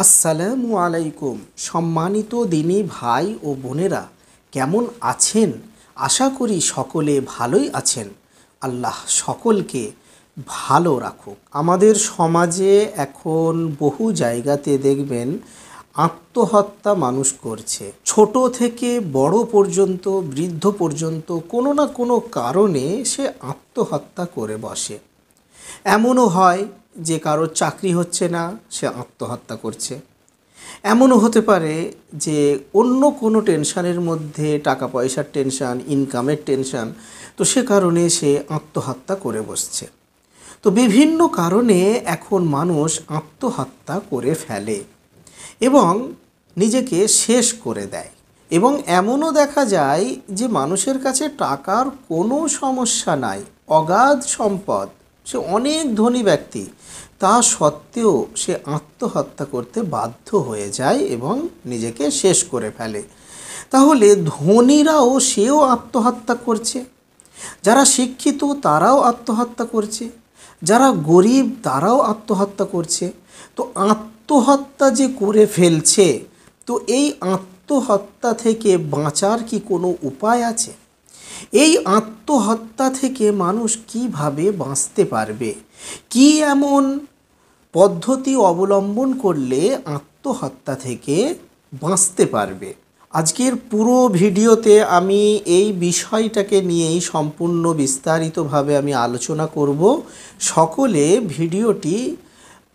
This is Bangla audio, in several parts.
আসসালামু আলাইকুম। সম্মানিত দিনী ভাই ও বোনেরা, কেমন আছেন? আশা করি সকলে ভালোই আছেন। আল্লাহ সকলকে ভালো রাখুক। আমাদের সমাজে এখন বহু জায়গাতে দেখবেন আত্মহত্যা মানুষ করছে। ছোট থেকে বড় পর্যন্ত, বৃদ্ধ পর্যন্ত কোনো না কোনো কারণে সে আত্মহত্যা করে বসে। এমনও হয় যে কারোর চাকরি হচ্ছে না, সে আত্মহত্যা করছে। এমনও হতে পারে যে অন্য কোনো টেনশানের মধ্যে, টাকা পয়সার টেনশান, ইনকামের টেনশান, তো সে কারণে সে আত্মহত্যা করে বসছে। তো বিভিন্ন কারণে এখন মানুষ আত্মহত্যা করে ফেলে এবং নিজেকে শেষ করে দেয়। এবং এমনও দেখা যায় যে মানুষের কাছে টাকার কোনো সমস্যা নাই, অগাধ সম্পদ, সে অনেক ধনী ব্যক্তি, তা সত্ত্বেও সে আত্মহত্যা করতে বাধ্য হয়ে যায় এবং নিজেকে শেষ করে ফেলে। তাহলে ধনীরাও সেও আত্মহত্যা করছে, যারা শিক্ষিত তারাও আত্মহত্যা করছে, যারা গরিব তারাও আত্মহত্যা করছে। তো আত্মহত্যা যে করে ফেলছে, তো এই আত্মহত্যা থেকে বাঁচার কি কোনো উপায় আছে? এই আত্মহত্যা থেকে মানুষ কিভাবে বাঁচতে পারবে? কি এমন পদ্ধতি অবলম্বন করলে আত্মহত্যা থেকে বাঁচতে পারবে? আজকের পুরো ভিডিওতে আমি এই বিষয়টাকে নিয়েই সম্পূর্ণ বিস্তারিতভাবে আমি আলোচনা করব। সকলে ভিডিওটি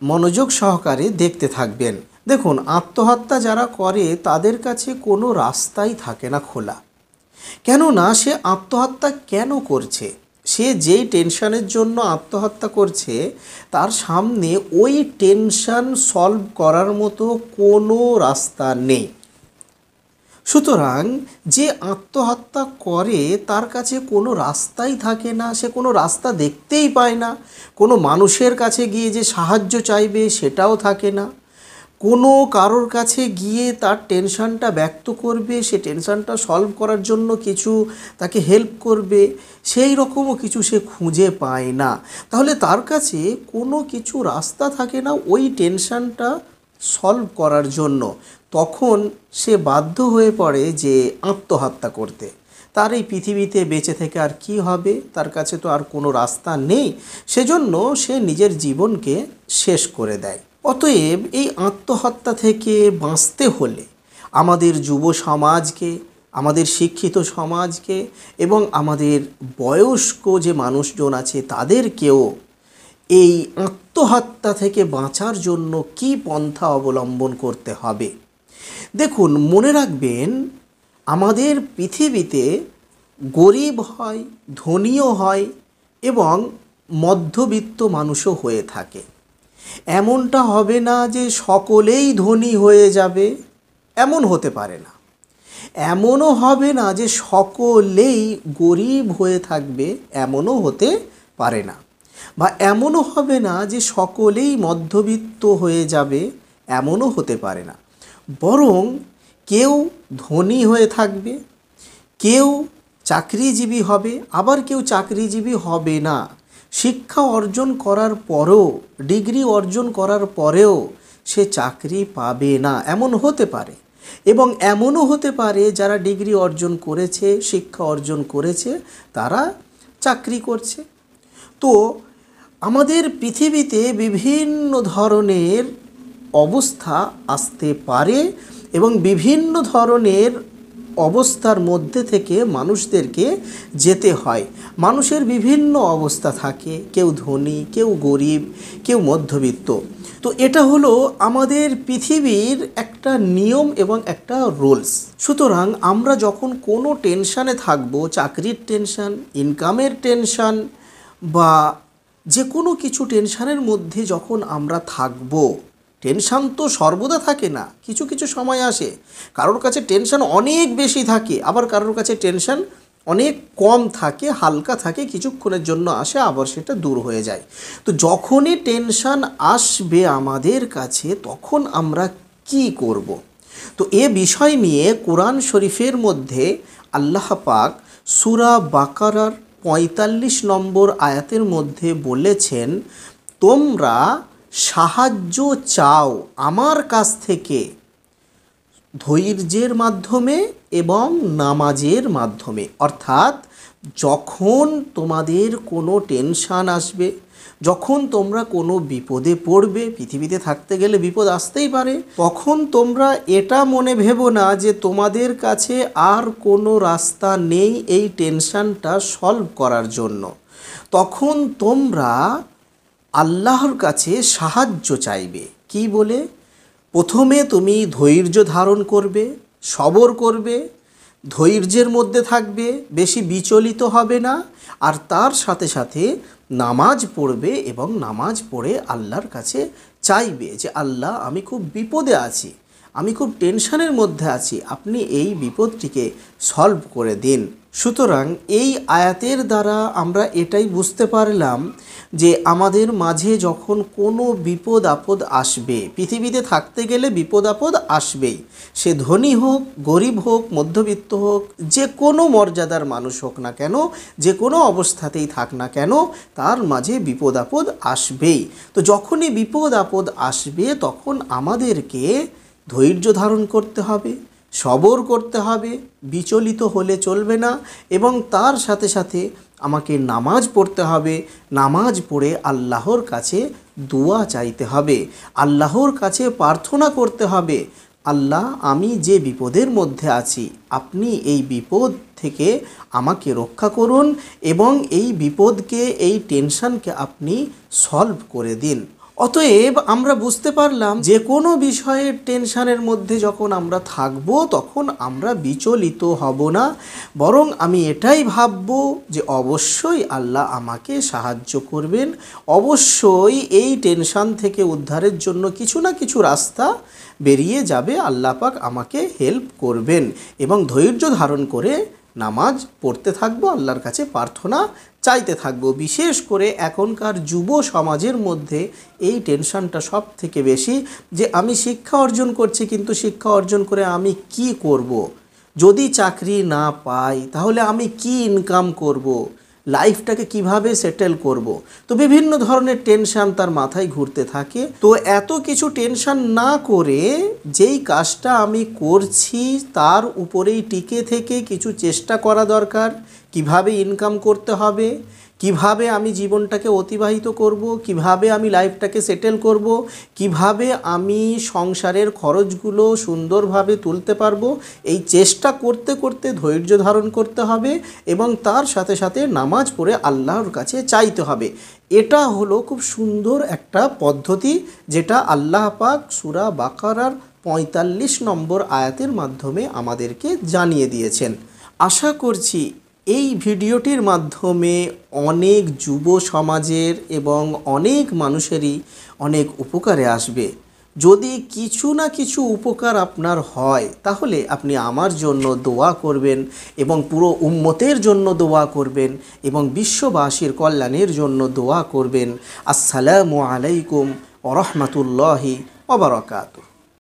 মনোযোগ সহকারে দেখতে থাকবেন। দেখুন, আত্মহত্যা যারা করে তাদের কাছে কোনো রাস্তাই থাকে না খোলা। কেননা সে আত্মহত্যা কেন করছে? সে যেই টেনশানের জন্য আত্মহত্যা করছে, তার সামনে ওই টেনশান সলভ করার মতো কোনো রাস্তা নেই। সুতরাং যে আত্মহত্যা করে তার কাছে কোনো রাস্তাই থাকে না, সে কোনো রাস্তা দেখতেই পায় না। কোনো মানুষের কাছে গিয়ে যে সাহায্য চাইবে সেটাও থাকে না। কোনো কারোর কাছে গিয়ে তার টেনশানটা ব্যক্ত করবে, সে টেনশানটা সলভ করার জন্য কিছু তাকে হেল্প করবে, সেই রকমও কিছু সে খুঁজে পায় না। তাহলে তার কাছে কোনো কিছু রাস্তা থাকে না ওই টেনশানটা সলভ করার জন্য। তখন সে বাধ্য হয়ে পড়ে যে আত্মহত্যা করতে। তার এই পৃথিবীতে বেঁচে থেকে আর কি হবে? তার কাছে তো আর কোনো রাস্তা নেই, সেজন্য সে নিজের জীবনকে শেষ করে দেয়। অতএব এই আত্মহত্যা থেকে বাঁচতে হলে আমাদের যুব সমাজকে, আমাদের শিক্ষিত সমাজকে এবং আমাদের বয়স্ক যে মানুষজন আছে তাদেরকেও এই আত্মহত্যা থেকে বাঁচার জন্য কি পন্থা অবলম্বন করতে হবে। দেখুন, মনে রাখবেন, আমাদের পৃথিবীতে গরিব হয়, ধনীও হয় এবং মধ্যবিত্ত মানুষও হয়ে থাকে। এমনটা হবে না যে সকলেই ধনী হয়ে যাবে, এমন হতে পারে না। এমনও হবে না যে সকলেই গরিব হয়ে থাকবে, এমনও হতে পারে না। বা এমনও হবে না যে সকলেই মধ্যবিত্ত হয়ে যাবে, এমনও হতে পারে না। বরং কেউ ধনী হয়ে থাকবে, কেউ চাকরিজীবী হবে, আবার কেউ চাকরিজীবী হবে না। শিক্ষা অর্জন করার পরেও, ডিগ্রি অর্জন করার পরেও সে চাকরি পাবে না, এমন হতে পারে। এবং এমনও হতে পারে যারা ডিগ্রি অর্জন করেছে, শিক্ষা অর্জন করেছে, তারা চাকরি করছে। তো আমাদের পৃথিবীতে বিভিন্ন ধরনের অবস্থা আসতে পারে এবং বিভিন্ন ধরনের অবস্থার মধ্যে থেকে মানুষদেরকে যেতে হয়। মানুষের বিভিন্ন অবস্থা থাকে, কেউ ধনী, কেউ গরিব, কেউ মধ্যবিত্ত। তো এটা হলো আমাদের পৃথিবীর একটা নিয়ম এবং একটা রুলস। সুতরাং আমরা যখন কোনো টেনশানে থাকবো, চাকরির টেনশান, ইনকামের টেনশান বা যে কোনো কিছু টেনশানের মধ্যে যখন আমরা থাকবো, টেনশান তো সর্বদা থাকে না, কিছু কিছু সময় আসে কারোর কাছে টেনশান অনেক বেশি থাকে, আবার কারোর কাছে টেনশান অনেক কম থাকে, হালকা থাকে, কিছুক্ষণের জন্য আসে, আবার সেটা দূর হয়ে যায়। তো যখনই টেনশান আসবে আমাদের কাছে, তখন আমরা কি করব? তো এ বিষয় নিয়ে কোরআন শরীফের মধ্যে আল্লাহ পাক সূরা বাকারার ৪৫ নম্বর আয়াতের মধ্যে বলেছেন, তোমরা সাহায্য চাও আমার কাছ থেকে ধৈর্যের মাধ্যমে এবং নামাজের মাধ্যমে। অর্থাৎ যখন তোমাদের কোনো টেনশান আসবে, যখন তোমরা কোনো বিপদে পড়বে, পৃথিবীতে থাকতে গেলে বিপদ আসতেই পারে, তখন তোমরা এটা মনে ভেবো না যে তোমাদের কাছে আর কোনো রাস্তা নেই এই টেনশানটা সলভ করার জন্য। তখন তোমরা আল্লাহর কাছে সাহায্য চাইবে। কি বলে? প্রথমে তুমি ধৈর্য ধারণ করবে, সবর করবে, ধৈর্যের মধ্যে থাকবে, বেশি বিচলিত হবে না, আর তার সাথে সাথে নামাজ পড়বে এবং নামাজ পড়ে আল্লাহর কাছে চাইবে যে আল্লাহ আমি খুব বিপদে আছি, আমি খুব টেনশনের মধ্যে আছি, আপনি এই বিপদটিকে সলভ করে দিন। সুতরাং এই আয়াতের দ্বারা আমরা এটাই বুঝতে পারলাম যে আমাদের মাঝে যখন কোনো বিপদ আপদ আসবে, পৃথিবীতে থাকতে গেলে বিপদ আপদ আসবেই, সে ধনী হোক, গরিব হোক, মধ্যবিত্ত হোক, যে কোনো মর্যাদার মানুষ হোক না কেন, যে কোনো অবস্থাতেই থাক না কেন, তার মাঝে বিপদ আপদ আসবেই। তো যখনই বিপদ আপদ আসবে তখন আমাদেরকে ধৈর্য ধারণ করতে হবে, সবর করতে হবে, বিচলিত হলে চলবে না, এবং তার সাথে সাথে আমাকে নামাজ পড়তে হবে, নামাজ পড়ে আল্লাহর কাছে দোয়া চাইতে হবে, আল্লাহর কাছে প্রার্থনা করতে হবে, আল্লাহ আমি যে বিপদের মধ্যে আছি আপনি এই বিপদ থেকে আমাকে রক্ষা করুন এবং এই বিপদকে, এই টেনশনকে আপনি সলভ করে দিন। অতএব আমরা বুঝতে পারলাম যে কোনো বিষয়ের টেনশানের মধ্যে যখন আমরা থাকব তখন আমরা বিচলিত হব না, বরং আমি এটাই ভাবব যে অবশ্যই আল্লাহ আমাকে সাহায্য করবেন, অবশ্যই এই টেনশান থেকে উদ্ধারের জন্য কিছু না কিছু রাস্তা বেরিয়ে যাবে, আল্লাহ পাক আমাকে হেল্প করবেন, এবং ধৈর্য ধারণ করে নামাজ পড়তে থাকবো, আল্লাহর কাছে প্রার্থনা চাইতে থাকবো। বিশেষ করে এখনকার যুব সমাজের মধ্যে এই টেনশনটা সব থেকে বেশি, যে আমি শিক্ষা অর্জন করছি কিন্তু শিক্ষা অর্জন করে আমি কি করব? যদি চাকরি না পাই তাহলে আমি কি ইনকাম করব? লাইফটাকে কিভাবে সেটেল করব? তো বিভিন্ন ধরনের টেনশন তার মাথায় ঘুরতে থাকে। তো এত কিছু টেনশন না করে যেই কাজটা আমি করছি তার উপরেই টিকে থেকে কিছু চেষ্টা করা দরকার। কিভাবে ইনকাম করতে হবে, কিভাবে আমি জীবনটাকে অতিবাহিত করব, কিভাবে আমি লাইফটাকে সেটেল করব, কিভাবে আমি সংসারের খরচগুলো সুন্দরভাবে তুলতে পারবো, এই চেষ্টা করতে করতে ধৈর্য ধারণ করতে হবে এবং তার সাথে সাথে নামাজ পড়ে আল্লাহর কাছে চাইতে হবে। এটা হলো খুব সুন্দর একটা পদ্ধতি, যেটা আল্লাহ পাক সূরা বাকারার 45 নম্বর আয়াতের মাধ্যমে আমাদেরকে জানিয়ে দিয়েছেন। আশা করছি এই ভিডিওটির মাধ্যমে অনেক যুব সমাজের এবং অনেক মানুষেরই অনেক উপকারে আসবে। যদি কিছু না কিছু উপকার আপনার হয় তাহলে আপনি আমার জন্য দোয়া করবেন এবং পুরো উম্মতের জন্য দোয়া করবেন এবং বিশ্ববাসীর কল্যাণের জন্য দোয়া করবেন। আসসালামু আলাইকুম ওয়া রাহমাতুল্লাহি ওয়া বারাকাতুহু।